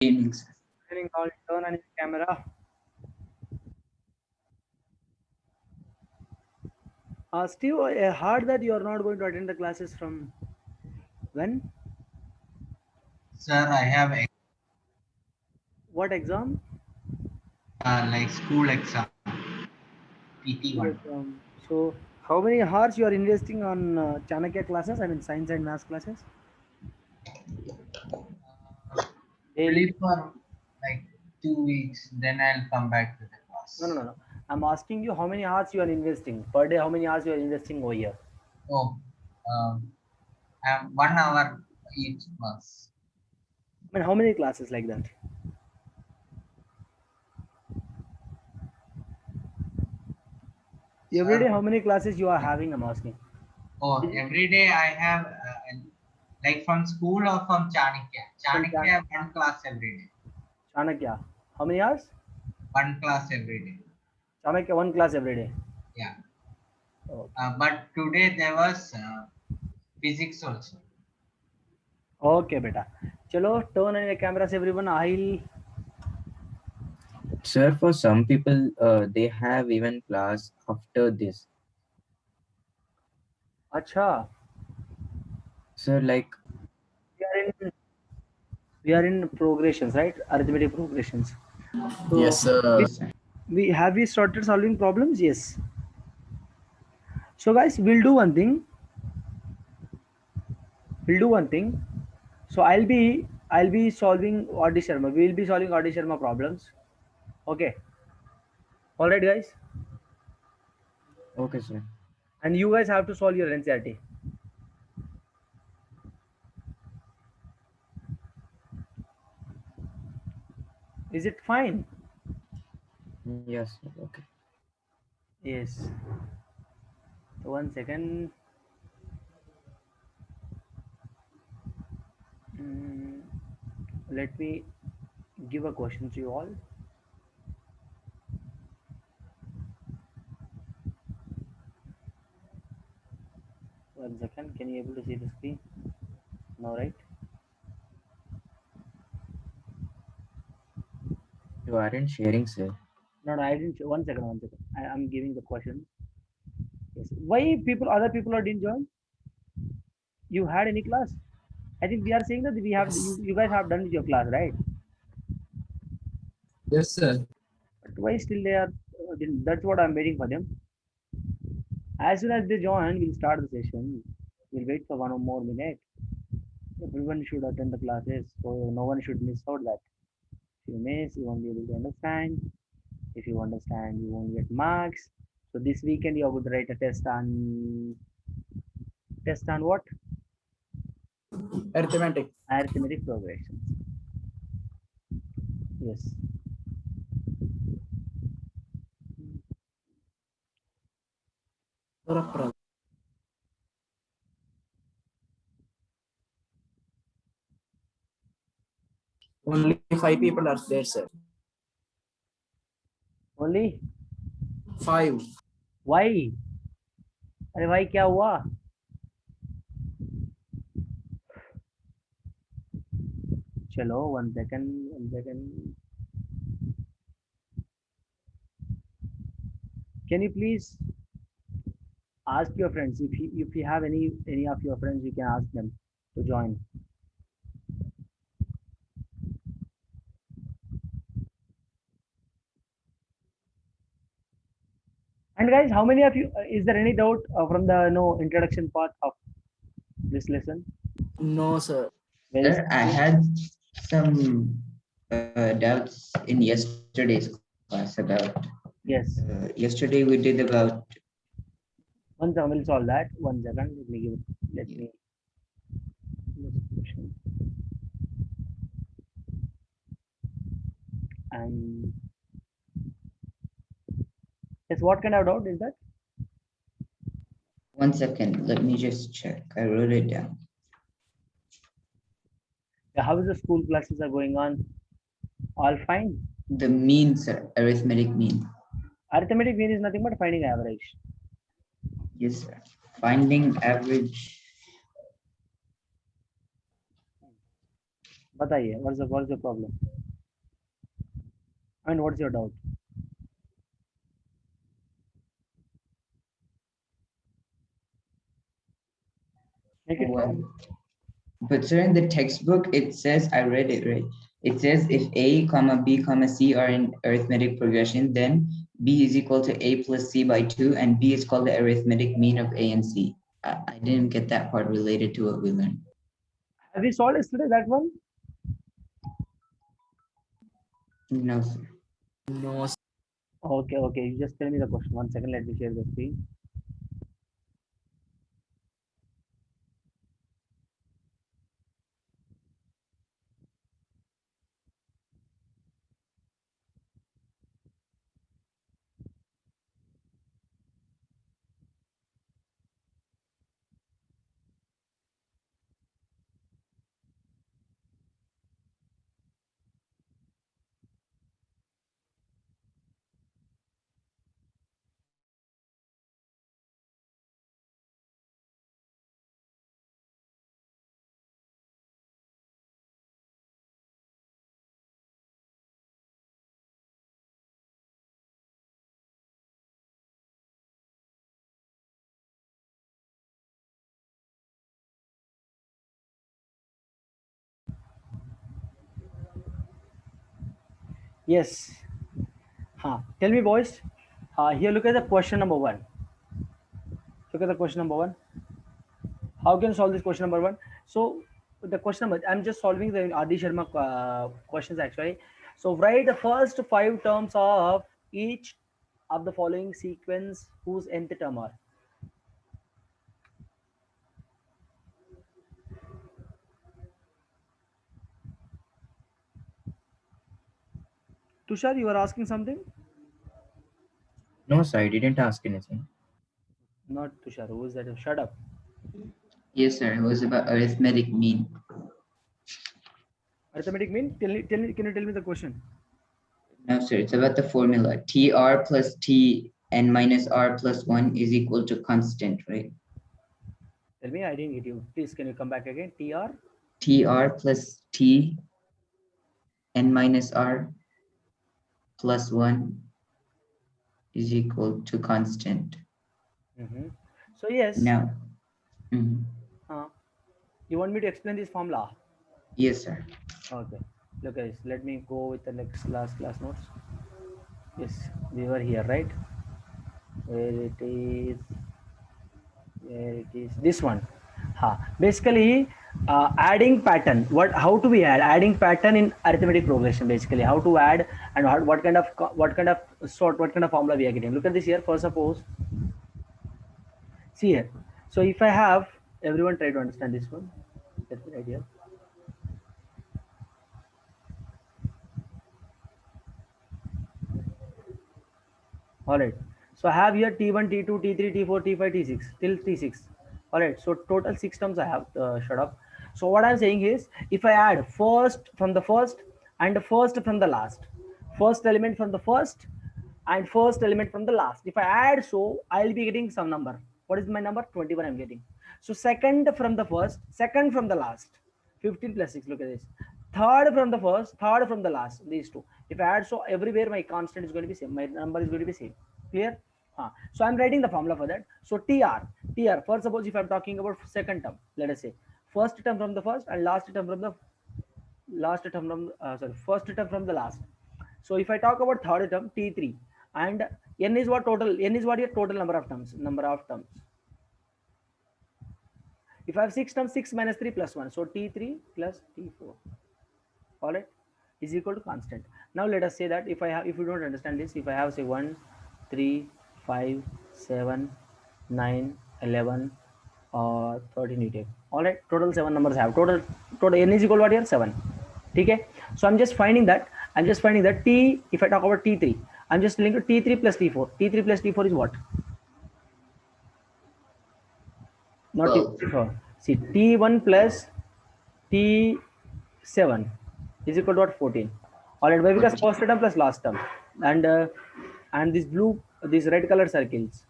Evening, sir. Turning all turn on your camera. Steve, I heard that you are not going to attend the classes from when? Sir, I have What exam? like school exam, PT1. So, how many hours you are investing on Chanakya classes? I mean, science and math classes Only daily. for like 2 weeks, then I'll come back to the No, no, class. no, no. I'm asking you how many hours you are investing per day. How many hours you are investing over here? Oh, I have 1 hour each class. I mean, how many classes like that? Every day, Sir, how many classes you are having? I'm asking. oh, every day I have like from school or from Chanakya. From Chanakya, I have one class every day. Chanakya, how many hours? One class every day. Chanakya, one class every day. Yeah. Okay. But today there was physics also. Okay, beta. Chalo, turn on your cameras, everyone. I'll. Sir, for some people, they have even class after this. Acha. Sir, like, We are in we are in progressions, right? Arithmetic progressions. So Yes, sir. we have we started solving problems? Yes. So guys, we'll do one thing. We'll do one thing. So I'll be solving Audi Sharma. We'll be solving Audi Sharma problems. Okay. All right, guys. okay, sir. And you guys have to solve your NCRT. Is it fine? Yes, sir. Okay. Yes. So 1 second. Mm, let me give a question to you all. 1 second. Can you able to see the screen? No, right? You aren't sharing, sir. No, no, I didn't. 1 second, 1 second. I'm giving the question. Yes. Why other people are didn't join? You had any class? I think we are saying that we have Yes. you guys have done your class, right? Yes, sir. But why still they are? That's what I'm waiting for them. As soon as they join, we'll start the session. We'll wait for 1 more minute. Everyone should attend the classes, so no one should miss out that. If you miss, you won't be able to understand. If you understand, you won't get marks. So this weekend you are going to write a test on what? Arithmetic. Arithmetic progression. Yes. Only 5 people are there, sir. Only 5. why? अरे भाई क्या हुआ? चलो 1 second. Can you please ask your friends if you have any of your friends, you can ask them to join. And guys, how many of you? Is there any doubt from the no introduction part of this lesson? No, sir. Very Sir, I simple. had some doubts in yesterday's class about. Yes. Yesterday we did about. One second, we'll solve that. 1 second. Let me give it. Let Yeah. me. This question. And yes, what kind of doubt is that? 1 second, let me just check. I wrote it down. Yeah, how is the school classes are going on? All fine. The mean, sir, arithmetic mean. Arithmetic mean is nothing but finding average. Yes, sir. Finding average. बताइए, what's the problem? I mean, what's your doubt? Make it short. Well, but sir, in the textbook, it says, I read it, right? It says if A, comma B, comma C are in arithmetic progression, then B is equal to A plus C by 2, and B is called the arithmetic mean of A and C. I didn't get that part related to what we learned. Have we solved yesterday that one? No, sir. No, Okay, okay. You just tell me the question. 1 second. Let me share the screen. Yes. Tell me, boys. Here, look at the question number 1. Look at the question number 1. How can you solve this question number 1? So, the question number, I'm just solving the Adi Sharma questions actually. So, write the first 5 terms of each of the following sequence whose nth term are. Tushar, you are asking something? No, sir, I didn't ask anything. Not Tushar. Who is that? Shut up. Yes, sir, it was about arithmetic mean. Arithmetic mean? Can you tell me the question? No, sir, it's about the formula. TR plus Tn minus R plus 1 is equal to constant, right? Tell me, I didn't get you. Please, can you come back again? TR? TR plus T n minus R plus 1 is equal to constant. So, yes. Now, You want me to explain this formula? yes, sir. Okay. Look, guys, let me go with the next class notes. Yes, we were here, right? Where it is? Where it is? This one. Basically, adding pattern. How do we add? Adding pattern in arithmetic progression. Basically, how to add and what kind of formula we are getting. Look at this here. For suppose, see here. So if I have, everyone try to understand this one. Let me write here. All right. So I have here T1, T2, T3, T4, T5, T6 till T6. All right. So total 6 terms I have. Shut up. So what I'm saying is, if I add first from the first and first from the last, first element from the first and first element from the last. If I add, so I'll be getting some number. What is my number? 21 I'm getting. So second from the first, second from the last. 15 plus 6. Look at this. Third from the first, third from the last. These two. If I add, so everywhere my constant is going to be same. My number is going to be same. Clear? So I'm writing the formula for that. So TR. First, suppose if I'm talking about second term, let us say first term from the first and last term from the first term from the last. So if I talk about third term, T3, and n is what total? N is what your total number of terms? If I have 6 terms, 6 minus 3 plus 1. So T3 plus T4. All right, is equal to constant. Now let us say that if you don't understand this, if I have say 1, 3, 5, 7, 9, 11, or 13, you take. All right, total 7 numbers I have. Total n is equal to what here? 7. Okay. So I'm just finding that. T. If I talk about T3, I'm just telling you T3 plus T4. T3 plus T4 is what? Not T4. See, T1 plus T7 is equal to what? 14. All right, why? Because first term plus last term, and this red color circles,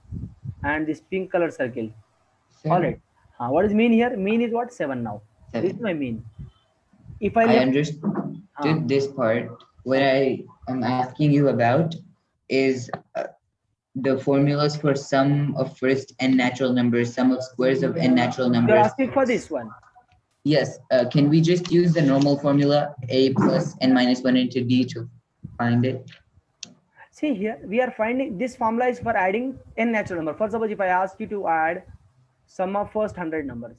and this pink color circle. All right. What is mean here? Mean is what? 7 now. 7. This is my mean. If I I left, understood this part. What I am asking you about is the formulas for sum of first n natural numbers, sum of squares of n natural you're numbers. asking for this one. Yes, can we just use the normal formula a plus n minus 1 into d to find it? See here, we are finding this formula is for adding n natural number. For suppose if I ask you to add sum of first 100 numbers,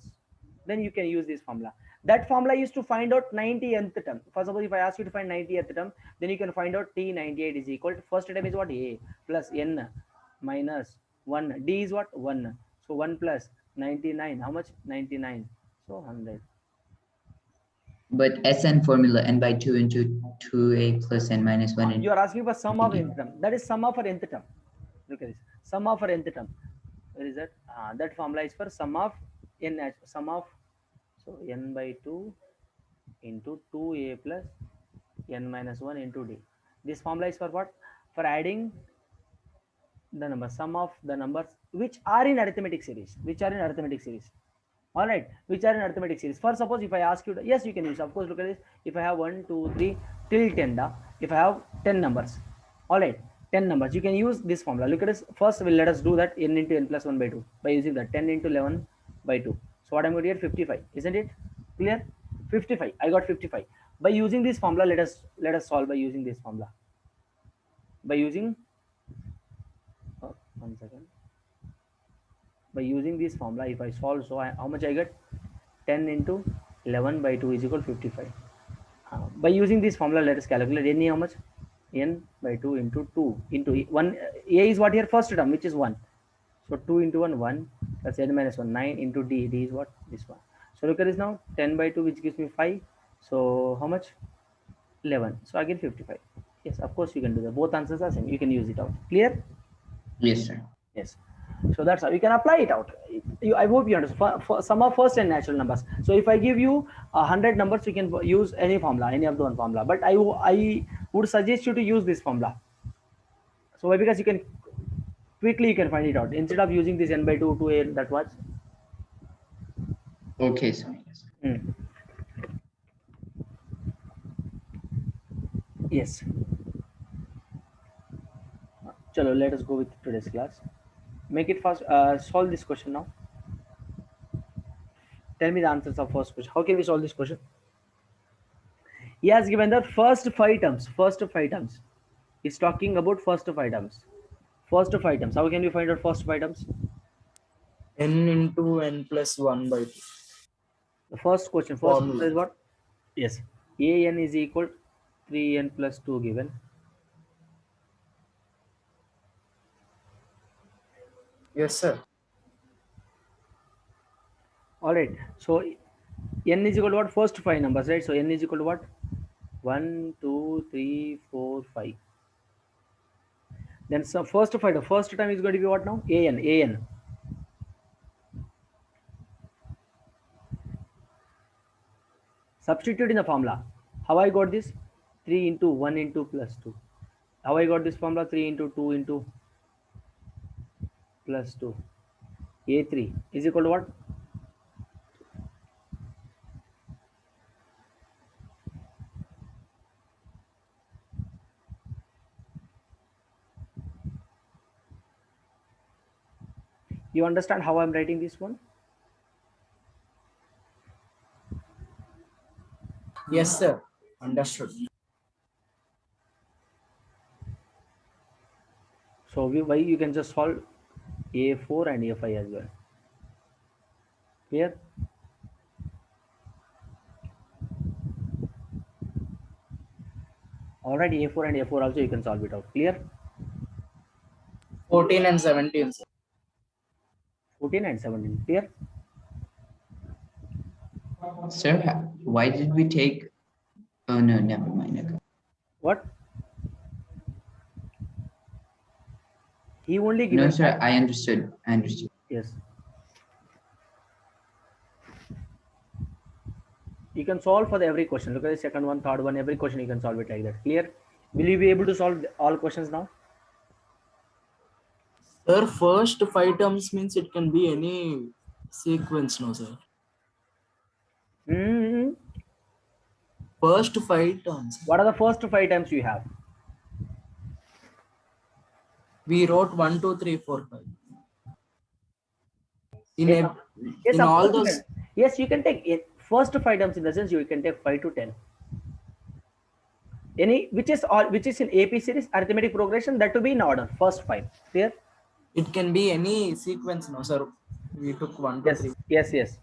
then you can use this formula. That formula is to find out 90th term. For suppose if I ask you to find 90th term, then you can find out T98 is equal to first term is what? A plus n minus 1. D is what? 1. So 1 plus 99. How much? 99. So 100. But Sn formula n by 2 into 2a plus n minus 1 You into are asking for sum of nth term. That is sum of nth term. Look at this. Sum of nth term. Where is that? That formula is for sum of n. Sum of, so n by 2 into 2a plus n minus 1 into d. This formula is for what? For adding the number, sum of the numbers which are in arithmetic series. Which are in arithmetic series. All right, which are in arithmetic series. For suppose if I ask you to, yes, you can use, of course. Look at this. If I have 1 2 3 till 10, if I have 10 numbers, all right, 10 numbers, you can use this formula. Look at this. First we'll let us do that n into n plus 1 by 2 by using that 10 into 11 by 2. So what I'm going to get 55, isn't it clear? 55, I got 55. By using this formula, let us solve by using this formula. By using 1 second. By using this formula, if I solve, so how much I get? 10 into 11 by 2 is equal to 55. By using this formula, let us calculate n how much? N by 2 into 2 into 1. A is what here? First term, which is 1. So 2 into 1, 1. That's n minus 1. 9 into d. D is what? This one. So look at this now. 10 by 2, which gives me 5. So how much? 11. So I get 55. Yes, of course you can do that. Both answers are same. You can use it out. Clear? Yes, sir. Yes. So that's how you can apply it out. I hope you understand. For sum of first and natural numbers. So if I give you 100 numbers, you can use any formula, any of the one formula. But I would suggest you to use this formula. So why? Because you can quickly you can find it out instead of using this n by 2 to a that was. Okay, sir. Yes. Chalo, let us go with today's class. Make it fast. Solve this question now. Tell me the answers of first question. How can we solve this question? He has given the first 5 terms. First 5 terms. He's talking about first 5 terms. First 5 terms. How can we find out first 5 terms? n into n plus 1 by 2. The first question. First Formula. is what? Yes. An is equal 3n plus 2 given. Yes, sir. All right. So n is equal to what? First 5 numbers, right? So n is equal to what? 1, 2, 3, 4, 5. Then so first 5. The first time is going to be what now? An. Substitute in the formula. How I got this? 3 into 1 into plus 2. How I got this formula? 3 into 2 into plus 2. A3 is equal to what? You understand how I'm writing this one? Yes, sir. Understood. So why you can just solve A4 and A5 as well. Clear? Already A4 and A4 also you can solve it out. Clear? 14 and 17, sir. 14 and 17. Clear? Sir, why did we take? Oh no, never mind. Okay. What? He only given. No, sir, I understood. Yes. You can solve for every question. Look at the second one, third one, every question you can solve it like that. Clear? Will you be able to solve all questions now? Sir, first 5 terms means it can be any sequence, no, sir? First 5 terms. What are the first 5 terms you have? We wrote 1, 2, 3, 4, 5. In Yes, a, yes, in of all course you those, can. Yes, you can take it. First 5 terms in the sense you can take 5 to 10. Any which is in AP series arithmetic progression, that to be in order. First 5. Clear? it can be any sequence, no, sir. We took 1, 2, Yes, 3. yes, yes.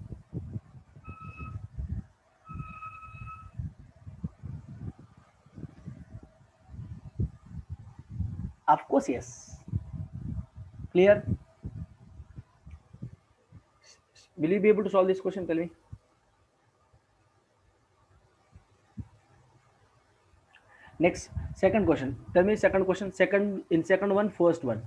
Of course, yes. Clear? Will you be able to solve this question? Tell me. Next, second question. Tell me second question. Second one, first one.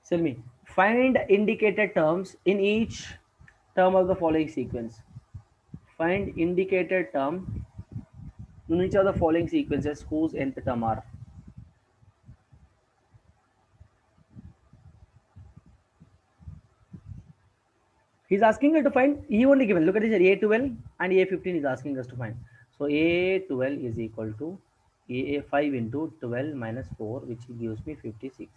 Tell me. Find indicated terms in each term of the following sequence. Find indicated term in each of the following sequences whose nth term are. He's asking you to find E only given. Look at this here, A12 and A15 is asking us to find. So A12 is equal to A5 into 12 minus 4, which gives me 56.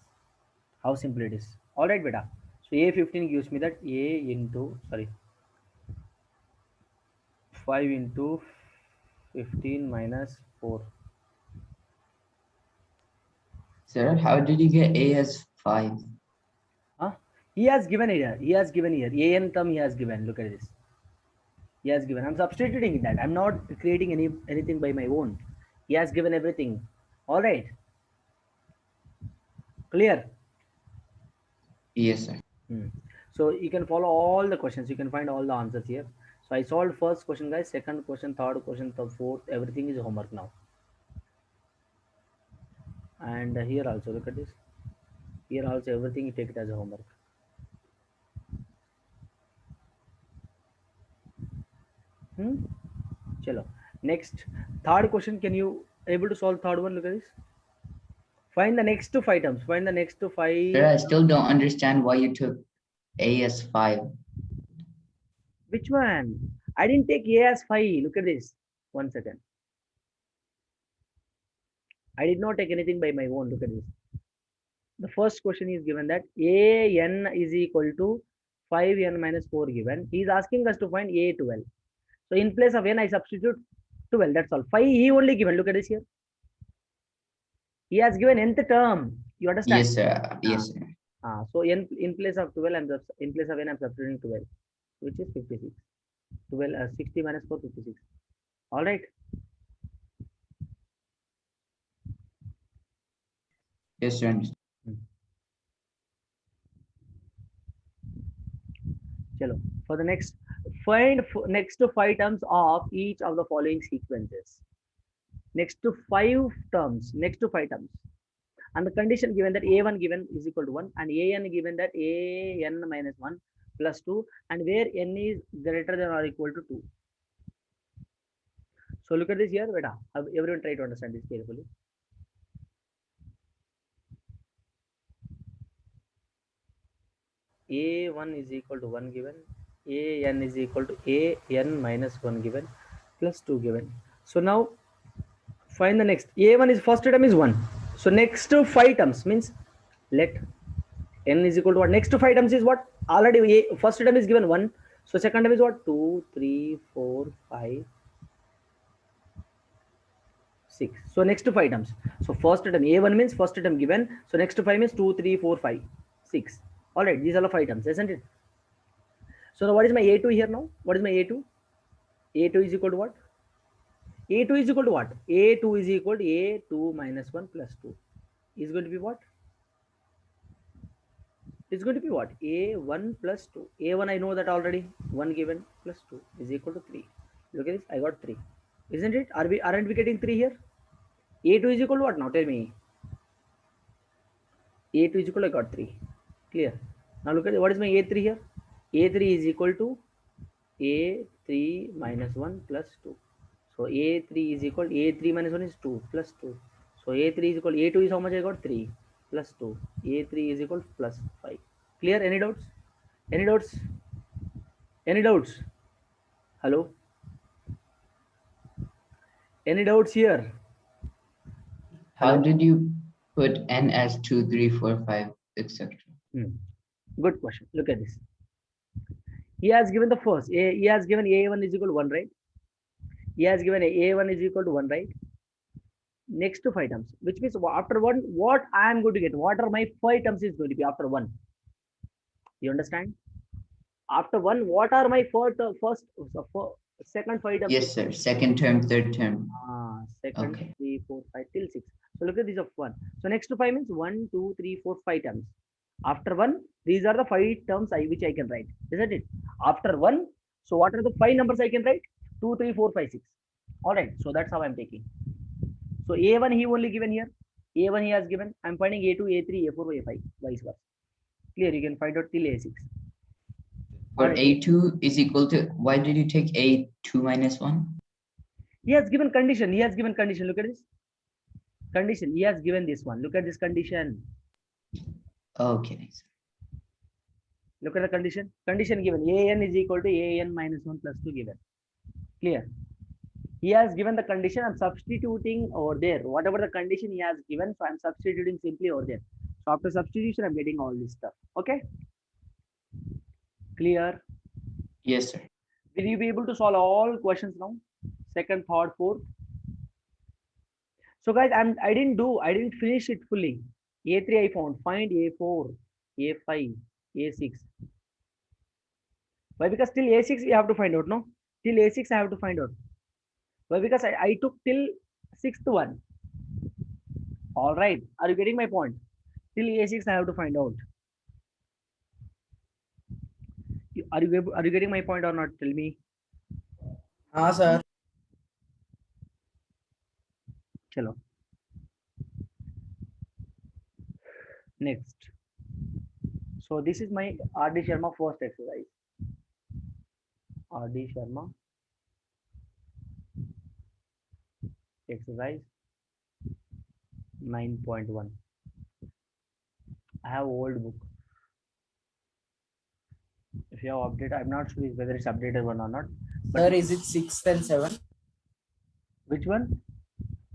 How simple it is. All right, beta. So A15 gives me that A into, sorry, 5 into 15 minus 4. Sir, how did you get A as 5? Huh? He has given here. He has given here. AN term he has given. Look at this. He has given. I'm substituting that. I'm not creating anything by my own. He has given everything. All right. Clear? Yes, sir. So you can follow all the questions. You can find all the answers here. So I solved first question, guys. Second question, third question, the fourth. Everything is homework now. And here also, look at this. Here also, everything you take it as a homework. Chalo. Next, third question. Can you able to solve third one? Look at this. Find the next 5 terms. Find the next 5. Sir, I still don't understand why you took A as 5. Which one? I didn't take A as 5. Look at this. 1 second. I did not take anything by my own. Look at this. The first question is given that an is equal to 5n minus 4 given. He is asking us to find a12. So in place of n, I substitute 12. That's all. 5 he only given. Look at this here. He has given nth term. You understand? Yes, sir. Yes, sir. So in place of 12, in place of n, I'm substituting 12, which is 56. 60 minus 4, 56. All right. Yes, sir. Chalo. For the next, find next to 5 terms of each of the following sequences. Next to 5 terms. Next to 5 terms. And the condition given that a1 given is equal to 1 and an given that an minus 1 plus 2 and where n is greater than or equal to 2. So look at this here, beta. Everyone try to understand this carefully. A1 is equal to 1 given, an is equal to an minus 1 given plus 2 given. So now find the next. A1 is first term is 1. So next to 5 terms means let n is equal to what? Next to 5 terms is what? Already first term is given 1. So second term is what? 2, 3, 4, 5, 6. So next to 5 terms. So first term A1 means first term given. So next to 5 means 2, 3, 4, 5, 6. All right. These are the 5 terms, isn't it? So now what is my A2 here now? What is my A2? A2 is equal to what? A2 is equal to what? A2 is equal to A2 minus 1 plus 2. Is going to be what? It's going to be what? A1 plus 2. A1 I know that already. 1 given plus 2 is equal to 3. Look at this. I got 3. Isn't it? Aren't we getting 3 here? A2 is equal to what now? Tell me. A2 is equal to I got 3. Clear. Now look at what is my A3 here? A3 is equal to A3 minus 1 plus 2. So A3 is equal to A3 minus 1 is 2 plus 2. So A3 is equal to A2 is how much I got? 3 plus 2. A3 is equal to plus 5. Clear? Any doubts? Any doubts? Any doubts? Hello? Any doubts here? How Hello? did you put n as 2, 3, 4, 5, etc.? Good question. Look at this. He has given the first. He has given a1 is equal to 1, right? He has given a1 is equal to 1, right? Next to 5 terms, which means after 1, what I am going to get? What are my 5 terms is going to be after 1? You understand? After 1, what are my second 5 terms? Yes, sir. Second term, third term. Second, Okay. 3, 4, 5 till 6. So look at this of 1. So next to 5 means 1, 2, 3, 4, 5 terms. After 1, these are the 5 terms which I can write, isn't it? After 1, so what are the 5 numbers I can write? 2, 3, 4, 5, 6. All right, so that's how I'm taking. So A1 he only given here. A1 he has given. I'm finding A2, A3, A4, A5, vice versa. Clear, you can find out till A6. For A2 is equal to, why did you take A2 minus 1? He has given condition. He has given condition. Look at this. Condition. He has given this one. Look at this condition. Okay. Look at the condition. Condition given. An is equal to an minus 1 plus 2 given. Clear. He has given the condition. I'm substituting over there. Whatever the condition he has given, so I'm substituting simply over there. So after substitution, I'm getting all this stuff. Okay. Clear. Yes, sir. Will you be able to solve all questions now? Second, third, fourth. So guys, I didn't finish it fully. A3 I found. Find A4, A5, A6. Why? Because till A6 you have to find out, no? Till A6 I have to find out. Why? Because I took till 6th one. All right. Are you getting my point? Till A6 I have to find out. Are you getting my point or not? Tell me. Sir. Chalo. Next. So this is my R.D. Sharma first exercise. R.D. Sharma exercise 9.1. I have old book. If you have updated, I'm not sure whether it's updated one or not. Sir, is it 6 and 7? Which one?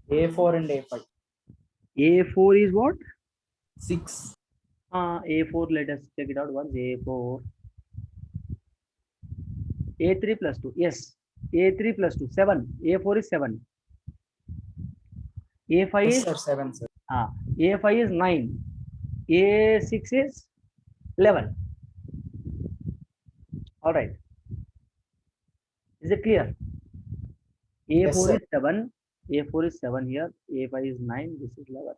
A4 and A5. A4 is what? 6. A4, let us check it out once. A4. A3 plus 2. Yes. A3 plus 2. 7. A4 is 7. A5 Yes, is sir, 7, sir. A5 is 9. A6 is 11. All right. Is it clear? A4 Yes, sir. is 7. A4 is 7 here. A5 is 9. This is 11.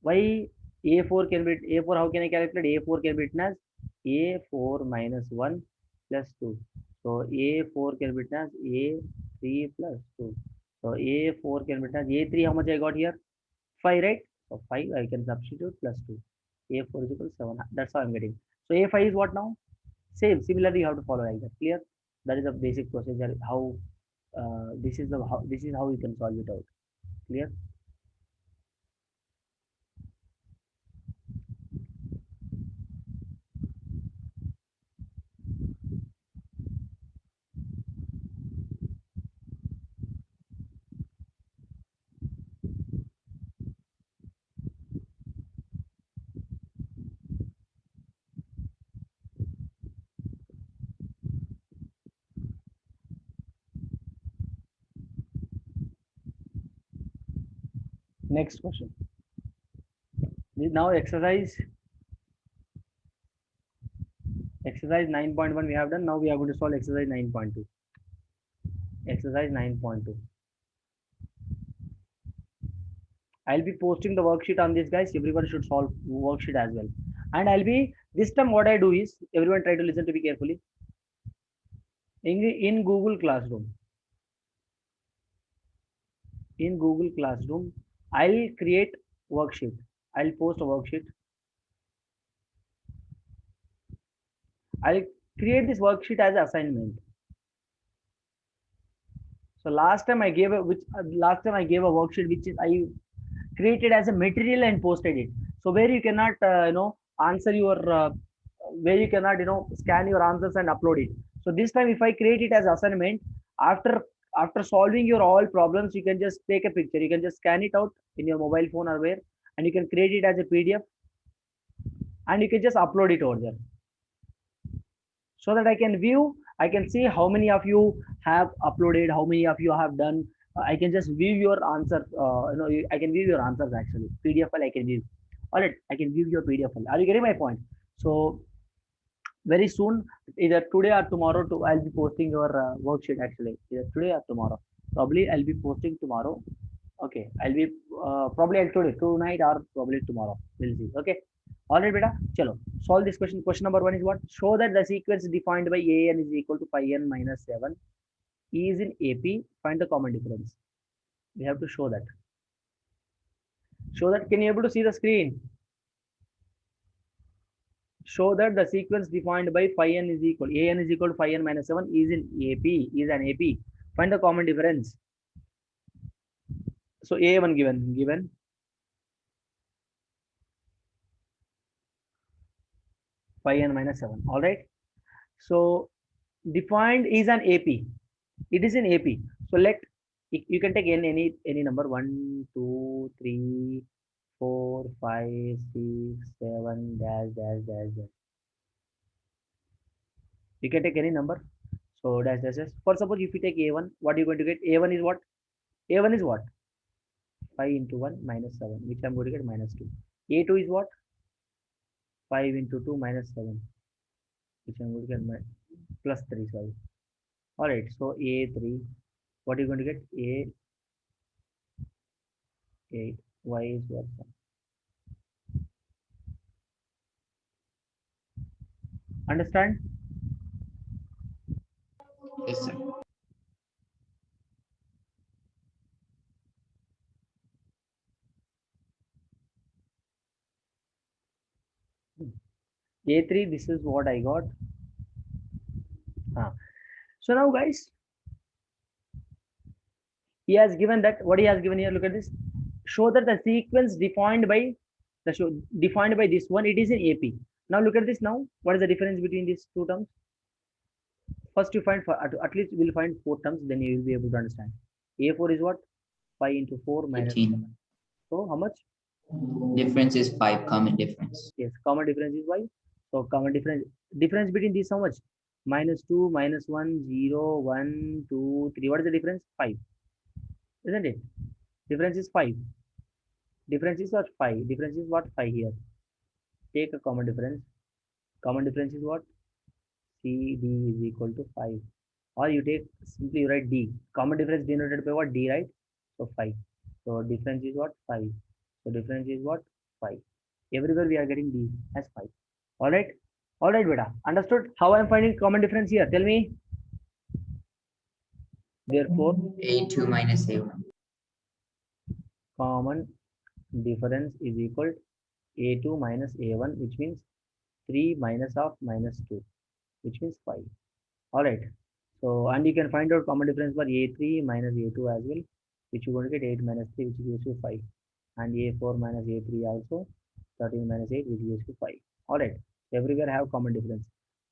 Why A4 can be A4? How can I calculate? A4 can be written as A4 minus 1 plus 2. So A4 can be written as A3 plus 2. So A4 can be written as A3. How much I got here? 5, right? So 5 I can substitute plus 2. A4 is equal to 7. That's how I'm getting. So A5 is what now? Same. Similarly, you have to follow like that. Clear? That is the basic procedure. How this is how you can solve it out. Clear? Next question. Now exercise 9.1 we have done. Now we are going to solve exercise 9.2. Exercise 9.2. I'll be posting the worksheet on this, guys. Everyone should solve worksheet as well. And this time what I do is, everyone try to listen to me carefully. In Google Classroom. In Google Classroom, I'll create worksheet. I'll post a worksheet. I'll create this worksheet as an assignment. So last time I gave a worksheet which is I created as a material and posted it. So where you cannot answer your where you cannot scan your answers and upload it. So this time if I create it as assignment, after after solving your all problems, you can just take a picture. You can just scan it out in your mobile phone or where, and you can create it as a PDF, and you can just upload it over there, so that I can view. I can see how many of you have uploaded, how many of you have done. I can just view your answer. I can view your answers actually. PDF file I can view. All right, I can view your PDF file. Are you getting my point? So very soon, either today or tomorrow, I'll be posting your worksheet actually. Either today or tomorrow. Probably I'll be posting tomorrow. Okay, I'll be probably I'll today, tonight or probably tomorrow. We'll see. Okay. All right, beta. Chalo. Solve this question. Question number 1 is what? Show that the sequence defined by an is equal to phi n minus 7 is in AP. Find the common difference. We have to show that. Show that. Can you able to see the screen? Show that the sequence defined by phi n is equal. An is equal to phi n minus 7 is in AP. Is an AP. Find the common difference. So A1 given. Phi n minus 7. All right. So defined is an AP. It is in AP. So you can take any number 1, 2, 3, 4, 5, 6, 7, dash. You can take any number. So dash. For suppose if you take A1, what are you going to get? A1 is what? A1 is what? 5 into 1 minus 7, which I'm going to get minus 2. A2 is what? 5 into 2 minus 7, which I'm going to get plus 3. Sorry. All right. So A3, what are you going to get? A8. Y is what? Understand? Yes, sir. A3, this is what I got. So now guys, he has given that, what he has given here, look at this. Show that the sequence defined by this one, it is in AP. Now look at this now. What is the difference between these two terms? First you find, at least we'll find 4 terms, then you will be able to understand. A4 is what? 5 into 4 minus 18. 7. So how much? Difference is 5, common difference. Yes, common difference is y. So common difference between these how much? Minus 2, minus 1, 0, 1, 2, 3. What is the difference? 5. Isn't it? Difference is 5. Difference is what? 5. Difference is what? 5 here. Take a common difference. Common difference is what? CD is equal to 5. Or you take, simply you write D. Common difference denoted by what? D, right? So 5. So difference is what? 5. So difference is what? 5. Everywhere we are getting D as 5. Alright? Alright, beta. Understood how I am finding common difference here? Tell me. Therefore, A2 minus A1. common difference is equal to A2 minus A1, which means 3 minus of minus 2, which means 5. Alright. So, and you can find out common difference for A3 minus A2 as well, which you're going to get 8 minus 3, which gives you 5. And A4 minus A3 also, 13 minus 8, which gives you 5. Alright. Everywhere have common difference.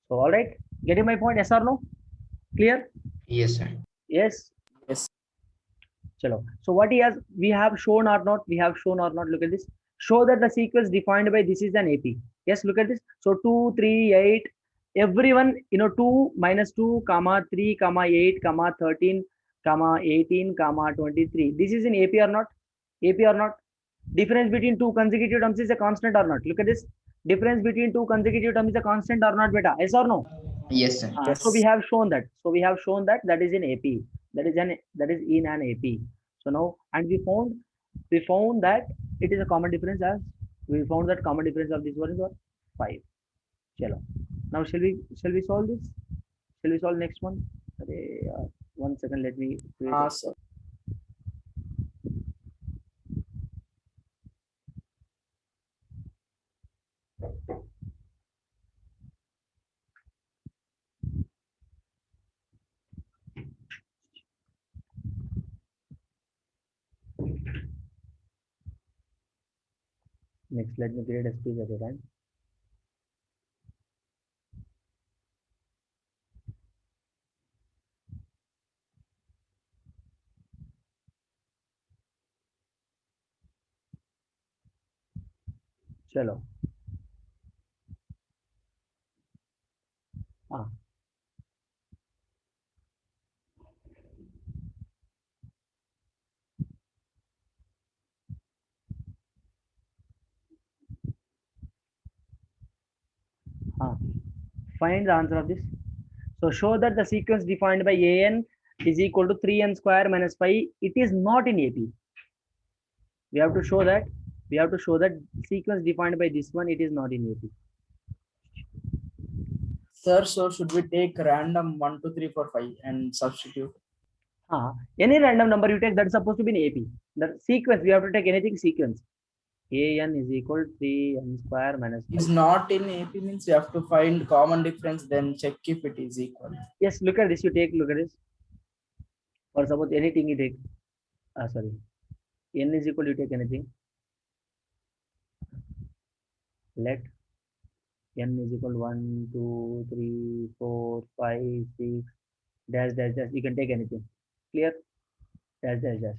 So, alright. Getting my point? Yes or no? Clear? Yes, sir. Yes. Yes. Chalo. So what we have shown or not? We have shown or not? Look at this. Show that the sequence defined by this is an AP. Yes, look at this. So 2, 3, 8. Everyone, 2 minus 2, comma 3, comma 8, comma 13, comma 18, comma 23. This is in AP or not? AP or not? Difference between two consecutive terms is a constant or not? Look at this. Difference between two consecutive terms is a constant or not, beta? Yes or no? Yes, sir. Yes. So we have shown that. So we have shown that that is in AP. That is in an AP. So now, and we found that it is a common difference, as we found that common difference of this one is what? 5. Chalo. Now shall we solve this? Shall we solve next one? Okay, 1 second, let me create Sir. next. Let me create a speech at a time. चलो हाँ हाँ, find the answer of this. So show that the sequence defined by an is equal to 3n square minus 5. It is not in AP. We have to show that. We have to show that sequence defined by this one. It is not in AP. Sir, so should we take random 1, 2, 3, 4, 5 and substitute? Any random number you take that's supposed to be in AP. The sequence we have to take anything sequence. An is equal to 3n square minus 5. Is not in AP means you have to find common difference, then check if it is equal. Yes, look at this. You take look at this. Or suppose anything you take. Sorry. N is equal, you take anything. Let n is equal to 1, 2, 3, 4, 5, 6, dash, dash, dash. You can take anything. Clear? Dash, dash, dash.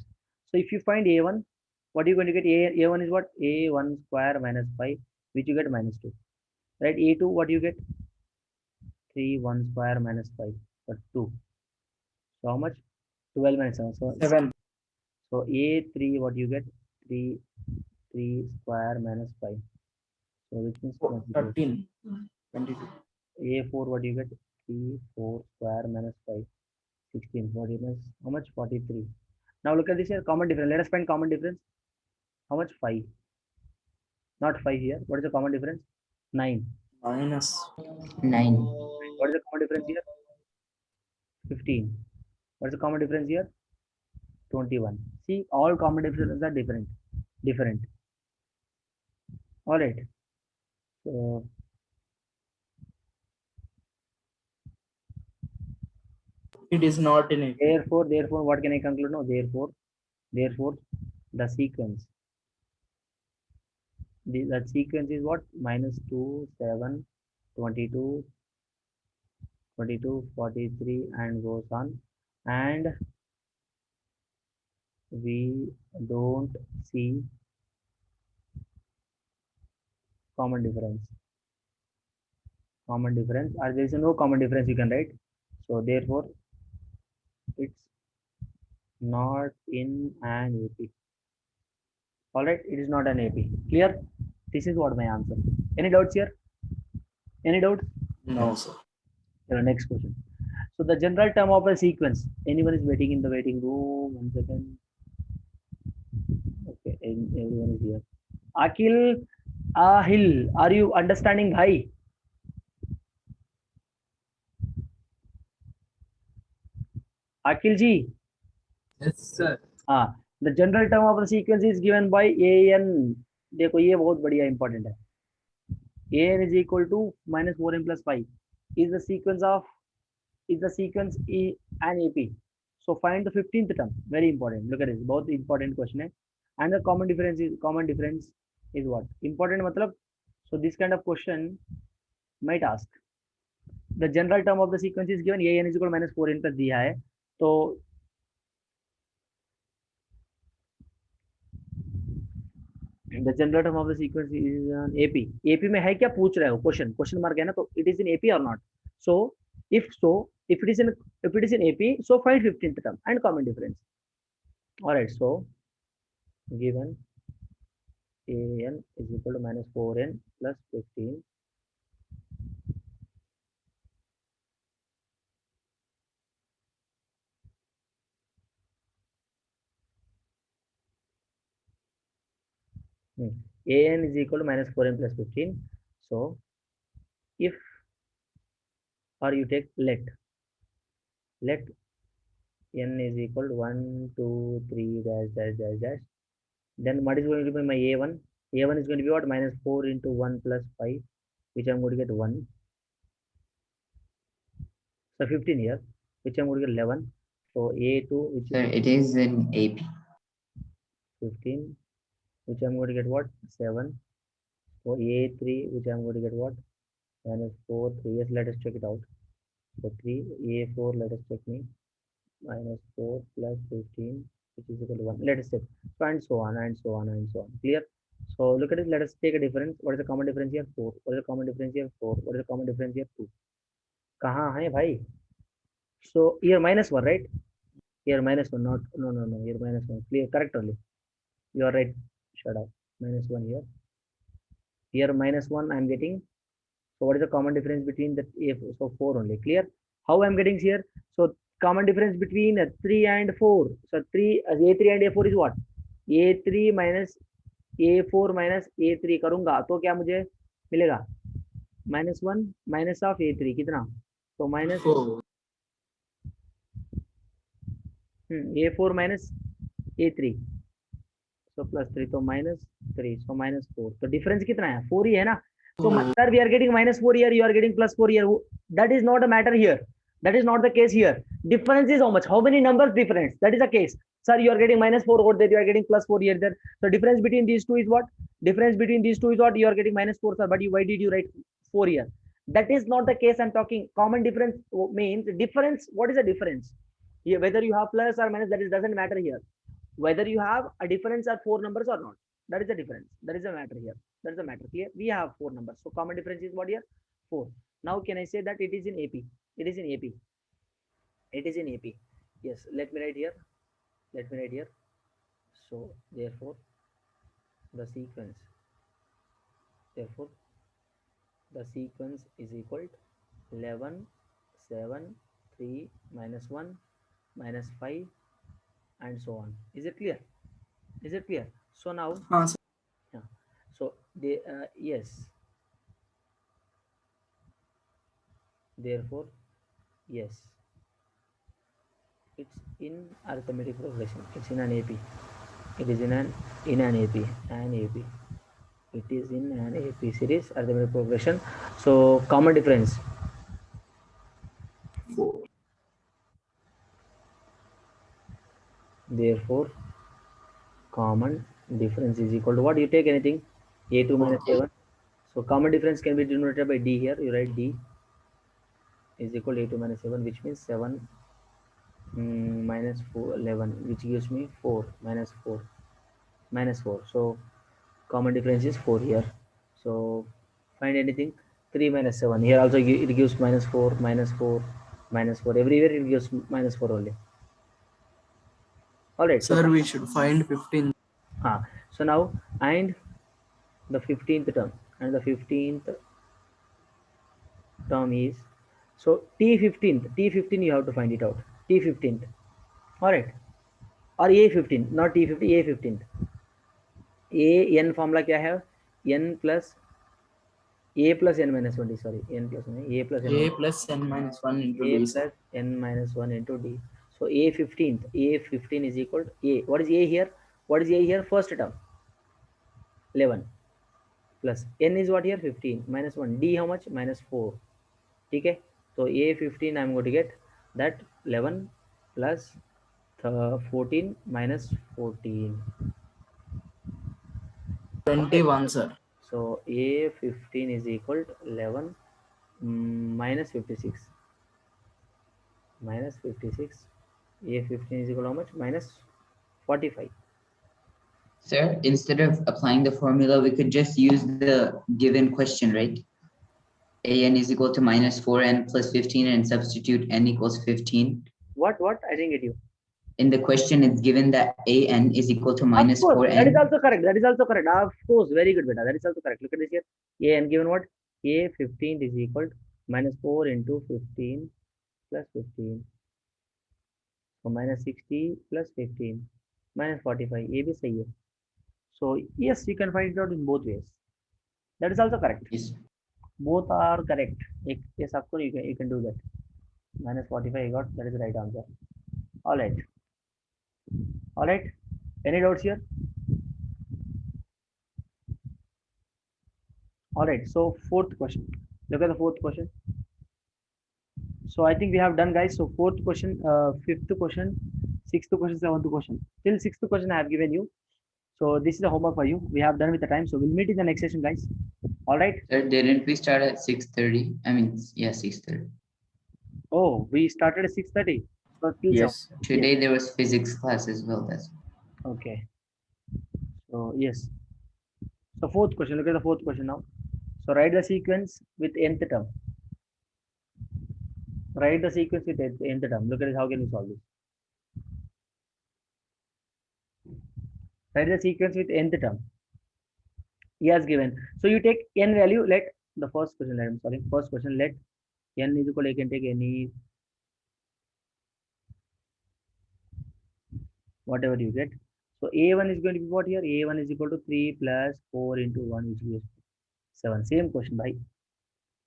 So if you find A1, what are you going to get? A1 is what? A1 square minus 5, which you get minus 2. Right? A2, what do you get? 3, 1 square minus 5, but 2. So how much? 12 minus 7. So 7. So A3, what you get? 3, 3 square minus 5. So which means 13. 22. A4, what you get? 3, 4 square minus 5, 16. What is how much? 43. Now look at this here, common difference. Let us find common difference. How much? 5. Not 5 here. What is the common difference? 9. Minus 9. What is the common difference here? 15. What is the common difference here? 21. See, all common differences are different. Different. All right. So it is not in AP. therefore, what can I conclude now? Therefore, the sequence. That sequence is what? Minus 2, 7, 22, 22, 43, and goes on. And we don't see common difference. Common difference, or there is no common difference you can write. So therefore, it's not in an AP. All right, it is not an AP. Clear? This is what my answer. Any doubts here? Any doubts? No, sir. Next question. So the general term of a sequence. Anyone is waiting in the waiting room? 1 second. Okay, everyone is here. Akil, Ahil, are you understanding? Hi. Akil ji. Yes, sir. The general term of the sequence is given by an. देखो ये बहुत बढ़िया important है. An is equal to minus 4n plus 5 is the sequence an AP. So find the 15th term. Very important. Look at this. बहुत important question है. And the common difference is what? Important मतलब. So this kind of question might ask. The general term of the sequence is given. an is equal to minus 4n plus दिया है. तो the general term of the sequence is an AP. AP में है क्या पूछ रहे हो? Question mark है ना, तो it is in AP or not? So if it is in AP, so find 15th term and common difference. All right, so given an is equal to minus 4n plus 15. An is equal to minus 4n plus 15. So if, or you take let n is equal to 1, 2, 3 dash dash dash dash. Then what is going to be my A1? A1 is going to be what? Minus 4 into 1 plus 5, which I'm going to get 1. So 15 here, which I'm going to get 11. So A2, which Sir, is it is in AP. 15, which I'm going to get what? 7. So A3, which I'm going to get what? Minus 4, 3. Yes, let us check it out. So 3, A4, let us check me. Minus 4 plus 15, which is equal to 1. Let us check. So and so on and so on and so on. Clear? So look at it. Let us take a difference. What is the common difference here? 4. What is the common difference here? 4. What is the common difference here? 2. कहाँ है भाई? So here minus 1, right? Here minus 1, not no. Here minus 1. Clear, correct only. You are right. Shut up. Minus 1 here. Here minus 1 I am getting. So what is the common difference between the so 4 only? Clear? How I am getting here? So common difference between 3 and 4. So 3 A3 and A4 is what? A3 minus A4 minus A3 करूंगा तो क्या मुझे मिलेगा? -1 minus of A3 कितना? तो minus 4. A4 minus A3 so plus 3 तो -3 so -4 तो difference कितना है? 4 ही है ना? So sir, we are getting -4 here, you are getting +4 here. That is not a matter here. That is not the case here. Difference is how much? How many numbers difference? That is the case. Sir, you are getting -4 over there, you are getting +4 here there. So difference between these two is what? Difference between these two is what? You are getting -4, sir, but why did you write 4 here? That is not the case. I'm talking common difference means difference. What is the difference? Here, whether you have plus or minus, that is doesn't matter here. Whether you have a difference of 4 numbers or not, that is the difference. That is the matter here. That is the matter. Here we have 4 numbers, so common difference is what here? 4. Now can I say that it is in AP? It is in AP. It is in AP. Yes, let me write here. Let me write here. So therefore the sequence is equal to 11 7 3 -1 -5 and so on. Is it clear? Is it clear? So now Sir. yeah, so they yes, therefore yes, it's in arithmetic progression. It's in an AP. It is in an AP. It is in an AP series arithmetic progression. So common difference 4. Therefore common difference is equal to what? You take anything, A2 minus A1. So common difference can be denoted by D here. You write D is equal to A2 minus A1, which means 7 minus 4 11, which gives me 4 minus 4. So common difference is 4 here. So find anything. 3 minus 7 here also it gives -4 -4 everywhere it gives -4 only. All right, Sir, we should find 15. So now and the 15th term, and the 15th term is, so T15 you have to find it out. T15th, all right, or A15, not T15, A15th. A n formula क्या है? N plus A plus n minus 1 D, sorry, N plus n, A plus n, A plus n minus 1 into A D. plus n minus 1 into D. So A15 is equal to A. What is A here? What is A here? First term 11 plus n is what here? 15 minus 1. D how much? -4. Okay, so A15 I'm going to get that 11 plus 14 minus 14. 21, sir. So A15 is equal to 11 minus 56. Minus 56. A15 is equal to how much? -45. Sir, instead of applying the formula, we could just use the given question, right? An is equal to -4n plus 15 and substitute n equals 15. What? I didn't get you. In the question, it's given that an is equal to Of course, -4n. that is also correct. Of course, very good, beta. That is also correct. Look at this here. An given what? A15 is equal to -4 into 15 plus 15. So -60 plus 15 -45. A भी सही है. So yes, you can find it out in both ways. That is also correct. Yes. Both are correct. Yes, of course you can do that. -45 I got. That is the right answer. All right. All right. Any doubts here? All right. So fourth question. Look at the fourth question. So I think we have done, guys. So fourth question, fifth question, sixth question, seventh question. Till sixth question I have given you. So this is the homework for you. We have done with the time. So we'll meet in the next session, guys. All right. Sir, didn't we start at 6:30? I mean, yeah, 6:30. Oh, we started at 6:30. So till Yes. Today there was physics class as well. That's okay. So yes. So fourth question, look at the fourth question now. So write the sequence with nth term. Write the sequence with nth term. Look at this, how can you solve this? Write the sequence with nth term. He has given. So you take n value, let the first question, let I'm sorry, first question, let n is equal to, you can take any, whatever you get. So a1 is going to be what here? A1 is equal to 3 plus 4 into 1, which gives 7. Same question, by.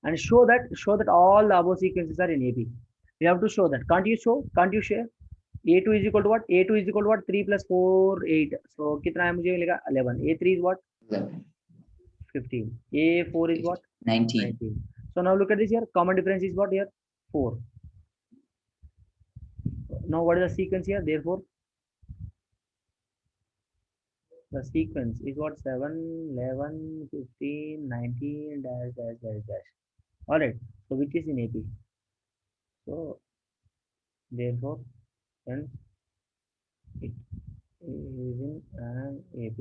And show that all the above sequences are in AP. We have to show that. Can't you show? Can't you share? A2 is equal to what? A2 is equal to what? 3 plus 4, 8. So कितना है मुझे मिलेगा? 11. A3 is what? 11, 15. A4 is what? 19. 19. So now look at this here. Common difference is what here? 4. Now what is the sequence here? Therefore, the sequence is what? 7, 11, 15, 19, dash, dash, dash, dash. Alright. So which is in AP? So therefore, hence it is in an AP.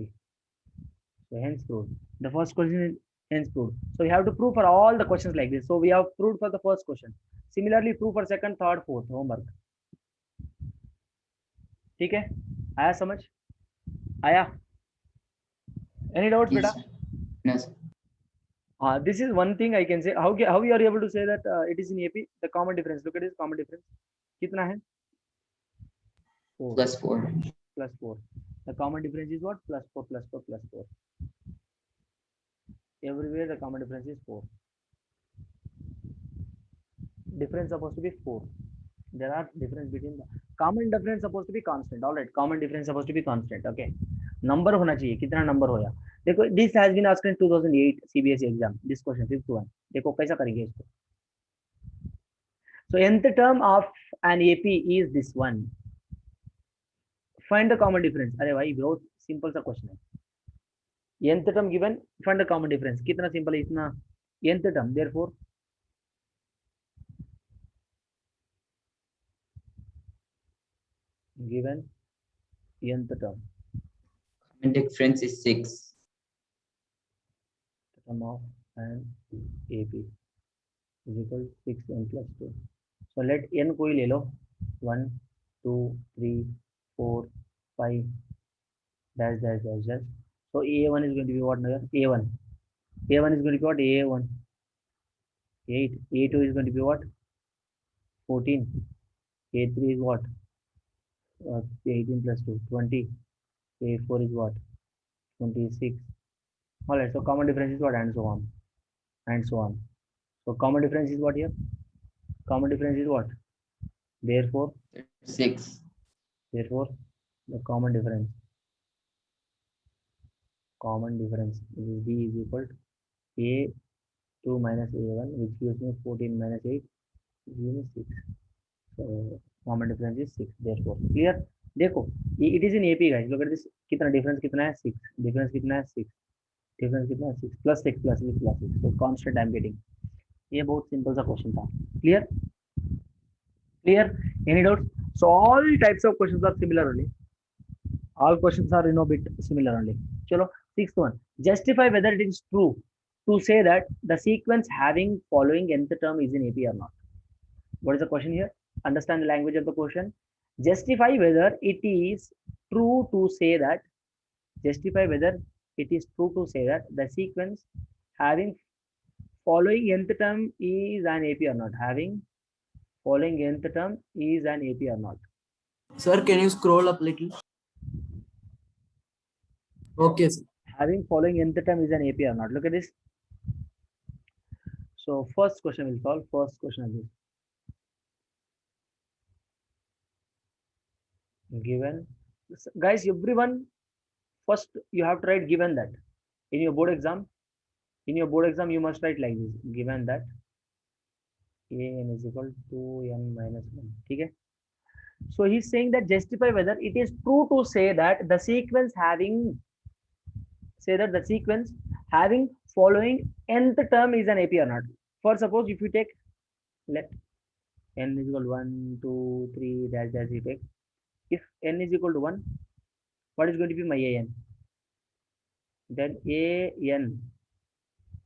So hence proved. The first question is hence proved. So we have to prove for all the questions like this. So we have proved for the first question. Similarly, prove for second, third, fourth. Homework. ठीक है? आया समझ? आया? Any doubts, Yes, beta? sir. No, sir. This is one thing I can say. How you are able to say that it is in AP? The common difference. Look at this common difference. कितना है? 4. Plus 4. Plus 4. The common difference is what? Plus 4, plus 4, plus 4. Everywhere the common difference is 4. Difference supposed to be 4. There are difference between the common difference supposed to be constant. All right, common difference supposed to be constant. Okay, number होना चाहिए. कितना number होया? देखो, this has been asked in 2008 CBSE exam. This question 5th one. देखो कैसा करेंगे इसको. So nth term of an AP is this one. Find the common difference. अरे भाई बहुत simple सा question है. Nth term given, find the common difference. कितना simple है इतना? Nth term. Therefore, given nth term. Common difference is 6. Term of an AP is equal to 6n plus 2. So let n कोई ले लो. 1, 2, 3, 4, 5, dash, dash, dash, dash. So A1 is going to be what now? A1. A1 is going to be what? A1. 8. A2 is going to be what? 14. A3 is what? 18 plus 2, 20. A4 is what? 26. Alright, so common difference is what? And so on. And so on. So common difference is what here? Common difference is what? Therefore, 6. the common difference is B is equal to A2 minus A1, which gives me 14 minus 8, gives me 6. So common difference is 6. Therefore, clear? देखो, it is in AP guys. Look at this. कितना difference कितना है? 6. Difference कितना है? 6. Difference कितना है? 6 plus 6 plus 6 plus 6. So constant I'm getting. ये बहुत simple सा question था. Clear? Clear? Any doubts? So all types of questions are similar only. All questions are bit similar only. Chalo, sixth one. Justify whether it is true to say that the sequence having following nth term is in AP or not. What is the question here? Understand the language of the question. Justify whether it is true to say that. Justify whether it is true to say that the sequence having following nth term is an AP or not. Having following nth term is an AP or not. Sir, can you scroll up little? Okay, sir. Having following nth term is an AP or not. Look at this. So first question will solve. First question is given. Guys, everyone, first you have to write given that. In your board exam, you must write like this. Given that an is equal to n minus 1. Okay. So he's saying that justify whether it is true to say that the sequence having following nth term is an AP or not. For suppose if you take, let n is equal to 1, 2, 3, dash, dash, you take. If n is equal to 1, what is going to be my an? Then A1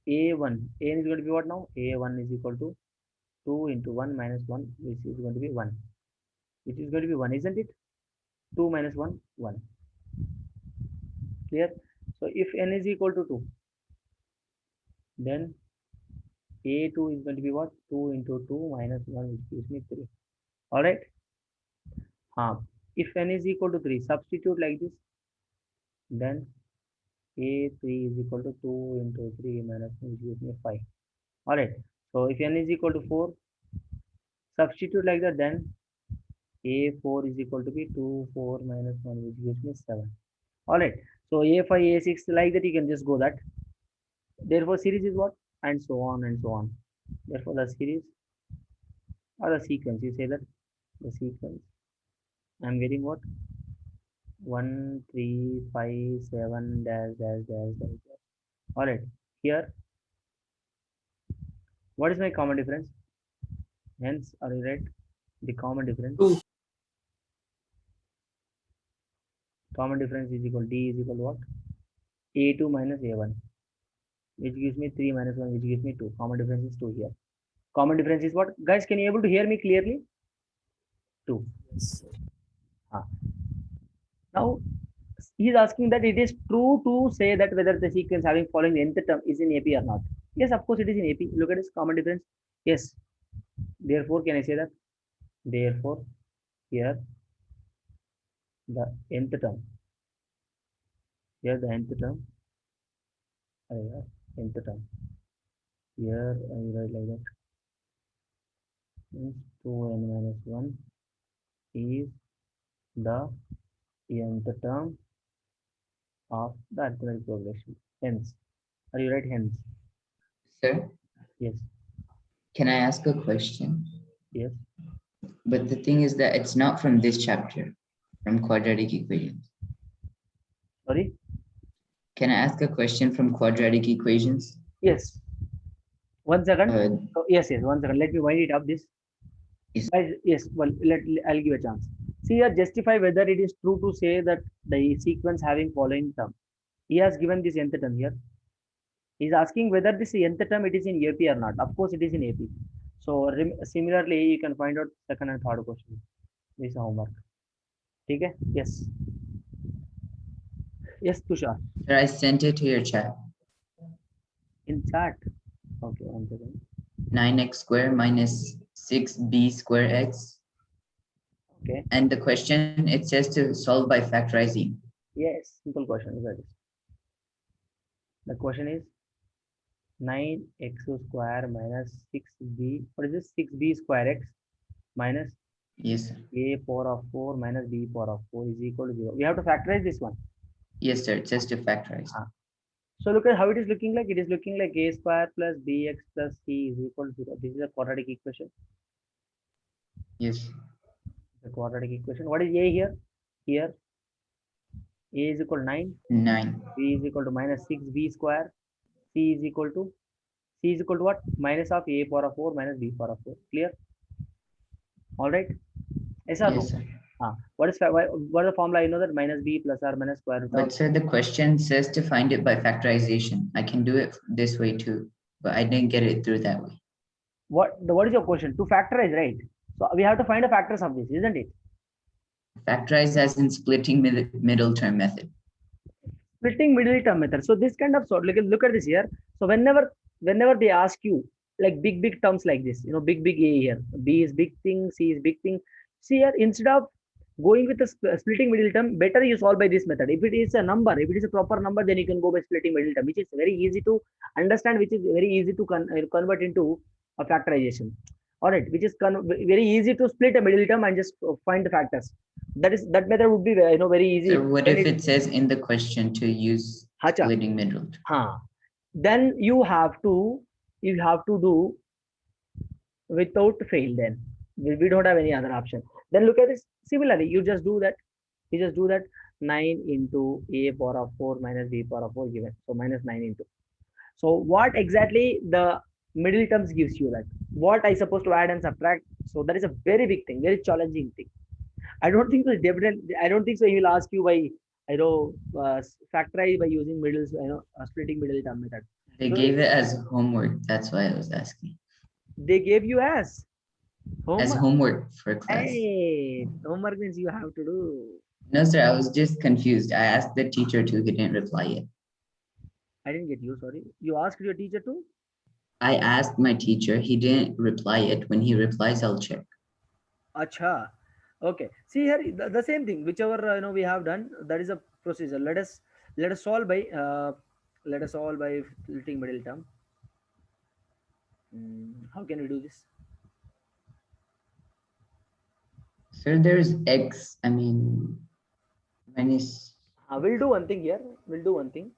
is going to be what now? A1 is equal to 2 into 1 minus 1, which is going to be 1. Which is going to be 1, isn't it? 2 minus 1, 1. Clear? So if n is equal to 2, then A2 is going to be what? 2 into 2 minus 1, which gives me 3. Alright? If n is equal to 3, substitute like this, then A3 is equal to 2 into 3 minus 1, which gives me 5. Alright. So if n is equal to 4, substitute like that, then A4 is equal to be 2, 4 minus 1, which gives me 7. Alright. So A5, A6, like that, you can just go that. Therefore, series is what? And so on and so on. Therefore, the series or the sequence, you say that the sequence. I'm getting what? 1, 3, 5, 7, dash, dash, dash, dash, dash. Alright. Here, what is my common difference? Hence, are you right? The common difference. 2. Common difference is equal D is equal to what? A2 minus A1, which gives me 3 minus 1, which gives me 2. Common difference is 2 here. Common difference is what? Guys, can you able to hear me clearly? 2. Yes. Now, he is asking that it is true to say that whether the sequence having following the nth term is in AP or not. Yes, of course it is in AP. Look at this common difference. Yes. Therefore, can I say that? Therefore, here the nth term. Here the nth term. Nth term. Here I write like that. Means 2n minus 1 is the nth term of the arithmetic progression. Hence, are you right? Hence, Sir, yes, can I ask a question? yes. But the thing is that it's not from this chapter, from quadratic equations. Sorry. Can I ask a question from quadratic equations? Yes. 1 second. Uh, So, yes. 1 second. Let me wind it up. This. Yes. Guys, yes. Well, I'll give a chance. See here, justify whether it is true to say that the sequence having following term. He has given this nth term here. He is asking whether this nth term it is in AP or not. Of course, it is in AP. So similarly, you can find out second and third question. This is homework. Okay? Yes. Yes, Tushar. Sir, I sent it to your chat. In chat. Okay, 1 second. 9x squared minus 6b squared x. Okay. And the question, it says to solve by factorizing. Yes, simple question. Look at this. The question is 9x square minus 6b. What is this? 6b square x minus Yes, sir. a power of 4 minus b power of 4 is equal to 0. We have to factorize this one. Yes, sir. It says to factorize. So look at how it is looking like. It is looking like a square plus bx plus c is equal to 0. This is a quadratic equation. Yes. The quadratic equation. What is a here? Here a is equal to 9, 9. b is equal to minus 6b square, c is equal to what? Minus of a power of 4 minus b power of 4. Clear? All right. Yes or no? Yes, sir. What is the formula? You know that minus b plus or minus square root of. But sir, the question says to find it by factorization. I can do it this way too, but I didn't get it through that way. What is your question? To factorize, right? So we have to find the factors of this, isn't it? Factorize as in splitting middle term method. Splitting middle term method. So this kind of sort, look at this here. So whenever they ask you like big terms like this, you know, big a here, b is big thing, c is big thing. See here, instead of going with the splitting middle term, better you solve by this method. If it is a number, if it is a proper number, then you can go by splitting middle term, which is very easy to understand, which is very easy to convert into a factorization. All right, which is very easy to split a middle term and just find the factors. That method would be very easy. So what if it says in the question to use splitting middle term? Then you have to do without fail. Then we don't have any other option. Then look at this. Similarly, you just do that. 9 into a power of 4 minus b power of 4 given. So minus 9 into. So what exactly the middle terms gives you, that what I supposed to add and subtract? So that is a very big thing, very challenging thing. I don't think so. Definitely, I don't think so. He will ask you by I know factorize by using middle, splitting middle term method. They So gave it as homework. That's why I was asking. they gave you as As homework. homework for class. Hey, homework means you have to do. No, sir, I was just confused. I asked the teacher too. He didn't reply yet. I didn't get you. Sorry. You asked your teacher to? I asked my teacher. He didn't reply yet. When he replies, I'll check. Acha. Okay. See here the same thing. Whichever we have done, that is a procedure. Let us solve by splitting middle term. How can we do this? Sir, there's X. I mean, minus. We'll do one thing here. We'll do one thing.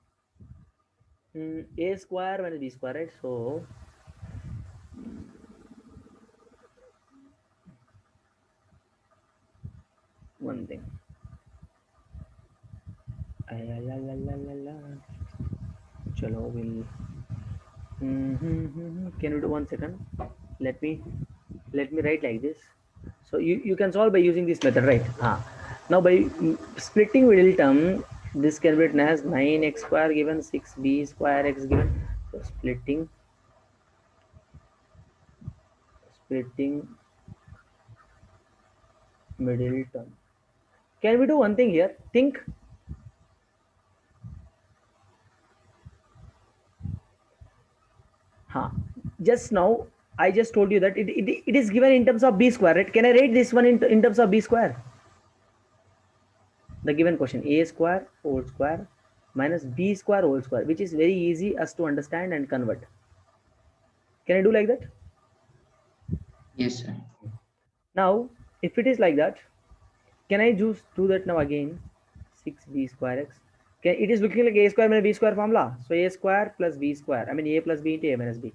A square minus b square, right? So one thing. Chalo, we'll. Can you do 1 second? Let me write like this. So you can solve by using this method, right? Now by splitting middle term, this can be written as 9x square given 6b square x given. So splitting middle term. Can we do one thing here? Think. Just now I just told you that it is given in terms of b square, right? Can I write this one in terms of b square? The given question, a square whole square minus b square whole square, which is very easy as to understand and convert. Can I do like that? Yes, sir. Now if it is like that, can I just do that now again? 6b square x. It is looking like a square minus b square formula. So a square plus b square, I mean a plus b into a minus b.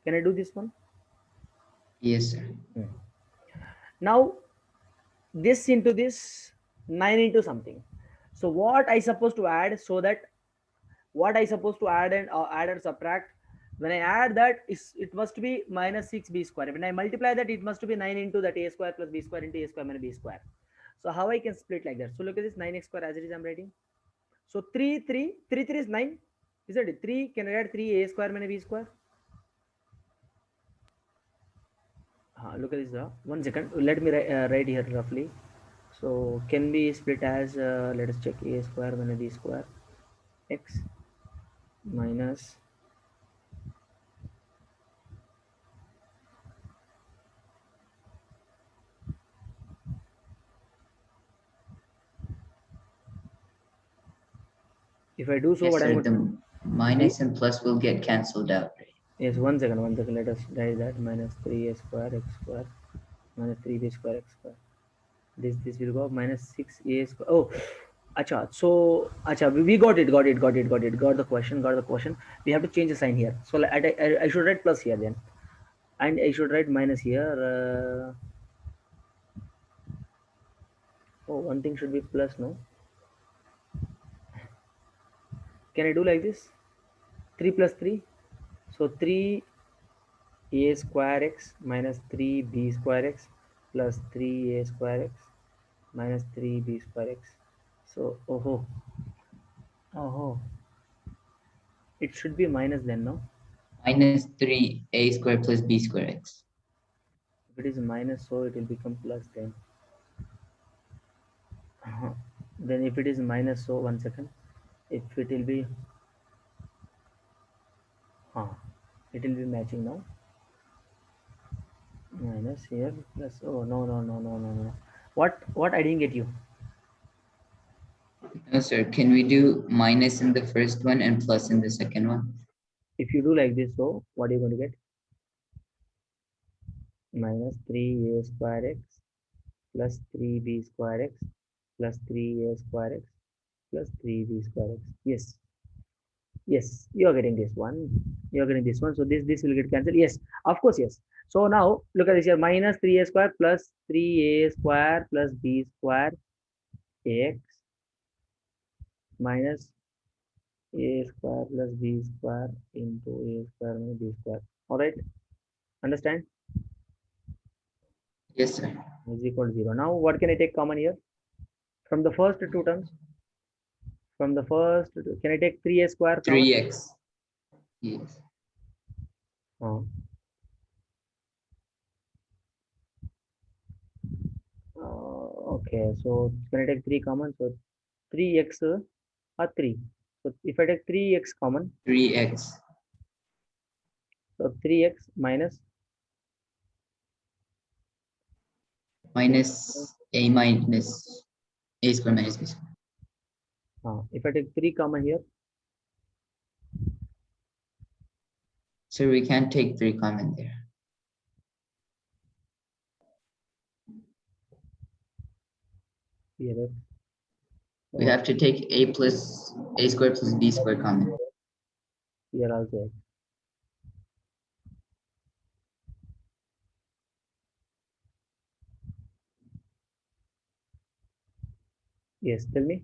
Can I do this one? Yes, sir. Now this into this, 9 into something. So what I supposed to add, so that what I supposed to add and add or subtract, when I add that, it must be minus 6b square. When I multiply that, it must be 9 into that a square plus b square into a square minus b square. So how I can split like that? So look at this 9x square as it is I'm writing. So 3 is 9. Is it 3? Can I add 3 a square minus b square? Look at this. 1 second. Let me write here roughly. So can be split as let us check, a square minus b square x minus if I do so, Yes, what sir. I'm going to The minus and plus will get cancelled out, right? Yes, 1 second, let us write that minus 3a square x square minus 3b square x square. This will go minus 6a square. Oh, acha. So acha, we got the question. We have to change the sign here. So I should write plus here then, and I should write minus here. One thing should be plus, no? Can I do like this? 3 plus 3. So 3a square x minus 3b square x plus 3a square x minus 3b square x. So it should be minus then, no? Minus 3a square plus b square x. If it is minus, so it will become plus then. Then if it is minus, so 1 second. If it will be it will be matching now. Minus here plus. Oh no. What I didn't get you. No, sir. Can we do minus in the first one and plus in the second one? If you do like this, so what are you going to get? Minus 3a square x plus 3b square x plus 3a square x plus 3b square x. Yes, you are getting this one. So this will get cancelled. Yes, of course, yes. So now look at this here, minus 3a square plus 3a square plus b square x minus a square plus b square into a square minus b square. All right, understand? Yes, sir. Is equal to 0. Now what can I take common here? From the first two terms. From the first, can I take 3a square? common? 3x. Yes. Oh. Okay, so can I take 3 common? So 3x or 3. So if I take 3x common, 3x. so 3x minus Minus a minus a square minus b square. if I take 3 common here, So we can't take 3 common there. here We have to take a plus a square plus b square common. here also x. Yes, tell me.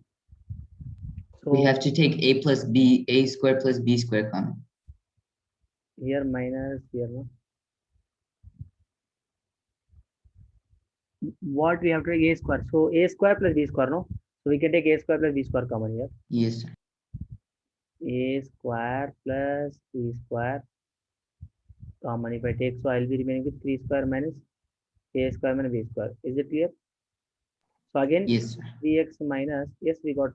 So We have to take a plus b, a square plus b square common. here minus here, no? What we have to take a square. So a square plus b square, no? So we can take a square plus b square common here. Yes, sir. A square plus b square common. If I take, so I'll be remaining with 3 square minus a square minus b square. Is it clear? So again, Yes, sir. 3x minus, yes, we got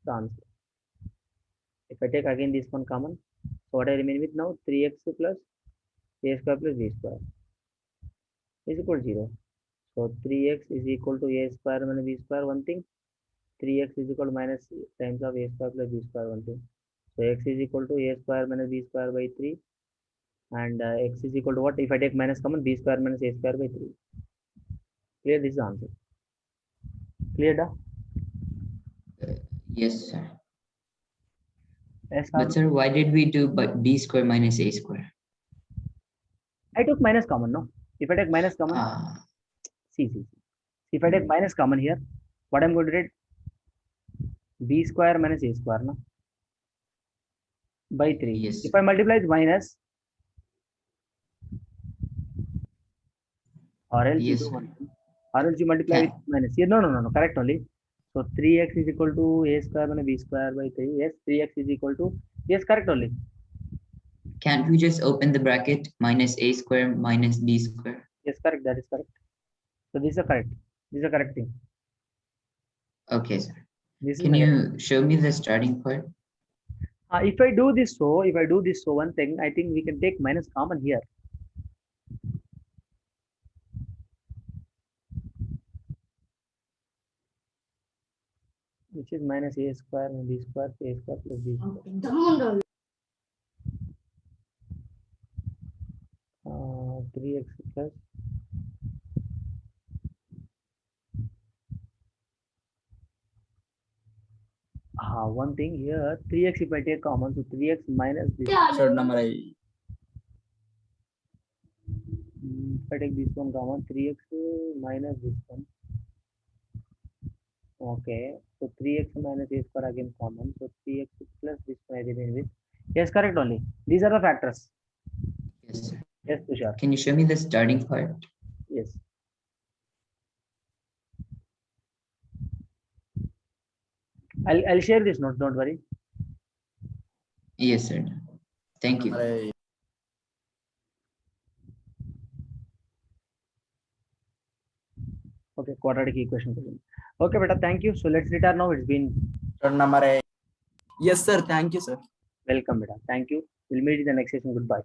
the answer. If I take again this one common, so what I remain with now, 3x plus a square plus b square is equal to 0. So 3x is equal to a square minus b square, one thing. 3x is equal to minus times of a square plus b square, one thing. So x is equal to a square minus b square by 3. And x is equal to what? If I take minus common, b square minus a square by 3. Clear? This is the answer. Clear, da? Yes, sir. Yes, But sir, why did we do but b square minus a square? I took minus common, no? If I take minus common, see. If I take minus common here, what I'm going to write? B square minus a square, no? By 3. Yes. If I multiply with minus, or else you Yes, do sir. one thing, or else you multiply with minus. Yeah, no, correct only. So 3x is equal to a square minus b square by 3. Yes, 3x is equal to, yes, correct only. Can't we just open the bracket minus a square minus b square? Yes, correct. That is correct. So this is a correct. This is a correct thing. Okay, sir. This is Can my you show me the starting part? if I do this so, one thing, I think we can take minus common here. Which is minus a square and b square, a square plus b square. 3x plus one thing here, 3x if I take common, so 3x minus this. Short number I. If I take this one common, 3x minus this one. Okay, so 3x minus a square again common, so 3x plus this one I remain with. Yes, correct only. These are the factors. Yes, sir. Yes, Tushar. Can you show me the starting part? Yes. I'll share this note, don't worry. Yes, sir. Thank you. Number I. Okay, quadratic equation. Okay, beta, thank you. So let's return now. It's been Short number I. Yes, sir. Thank you, sir. welcome, beta. Thank you. We'll meet in the next session. Goodbye.